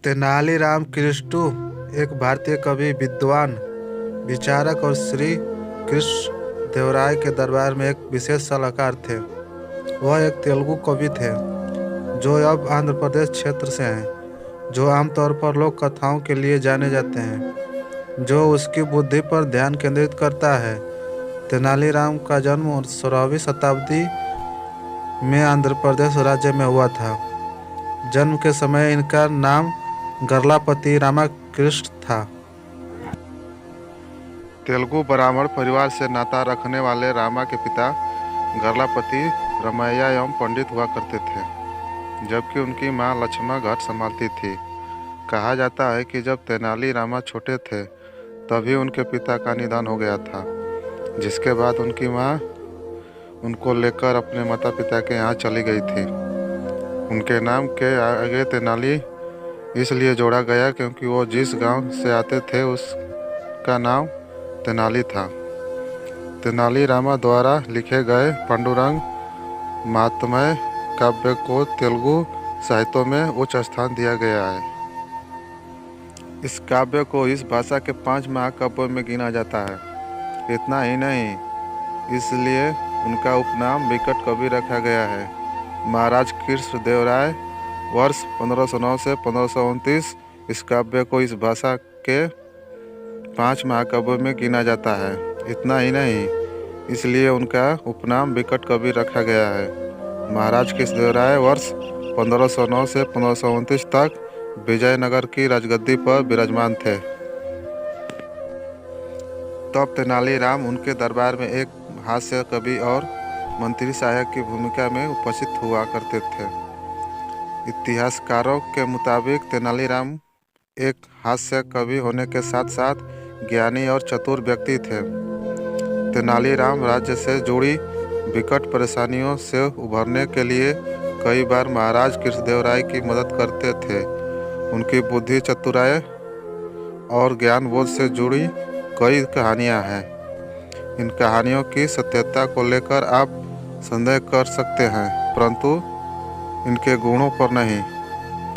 तेनालीराम कृष्टू एक भारतीय कवि, विद्वान, विचारक और श्री कृष्ण देवराय के दरबार में एक विशेष सलाहकार थे। वह एक तेलुगु कवि थे जो अब आंध्र प्रदेश क्षेत्र से हैं, जो आमतौर पर लोक कथाओं के लिए जाने जाते हैं, जो उसकी बुद्धि पर ध्यान केंद्रित करता है। तेनालीराम का जन्म 16वीं शताब्दी में आंध्र प्रदेश राज्य में हुआ था। जन्म के समय इनका नाम गर्लापति रामाकृष्ण था। तेलुगु ब्राह्मण परिवार से नाता रखने वाले रामा के पिता गर्लापति रमैया एवं पंडित हुआ करते थे, जबकि उनकी मां लक्ष्मा घर संभालती थी। कहा जाता है कि जब तेनाली रामा छोटे थे तभी उनके पिता का निधन हो गया था, जिसके बाद उनकी मां उनको लेकर अपने माता पिता के यहाँ चली गई थी। उनके नाम के आगे तेनाली इसलिए जोड़ा गया क्योंकि वो जिस गांव से आते थे उसका नाम तेनाली था। तेनाली रामा द्वारा लिखे गए पांडुरंग महात्म्य काव्य को तेलुगु साहित्य में उच्च स्थान दिया गया है। इस काव्य को इस भाषा के 5 महाकाव्यों में गिना जाता है। इतना ही नहीं, इसलिए उनका उपनाम विकट कवि रखा गया है। महाराज कृष्ण देवराय वर्ष 1509 से 1529 इस काव्य को इस भाषा के 5 महाकाव्यों में गिना जाता है। इतना ही नहीं, इसलिए उनका उपनाम विकट कवि रखा गया है। महाराज कृष्णदेवराय वर्ष 1509 से 1529 तक विजयनगर की राजगद्दी पर विराजमान थे। तब तेनालीराम उनके दरबार में एक हास्य कवि और मंत्री सहायक की भूमिका में उपस्थित हुआ करते थे। इतिहासकारों के मुताबिक तेनालीराम एक हास्य कवि होने के साथ साथ ज्ञानी और चतुर व्यक्ति थे। तेनालीराम राज्य से जुड़ी विकट परेशानियों से उभरने के लिए कई बार महाराज कृष्णदेवराय की मदद करते थे। उनकी बुद्धि, चतुराई और ज्ञानबोध से जुड़ी कई कहानियां हैं। इन कहानियों की सत्यता को लेकर आप संदेह कर सकते हैं, परंतु इनके गुणों पर नहीं।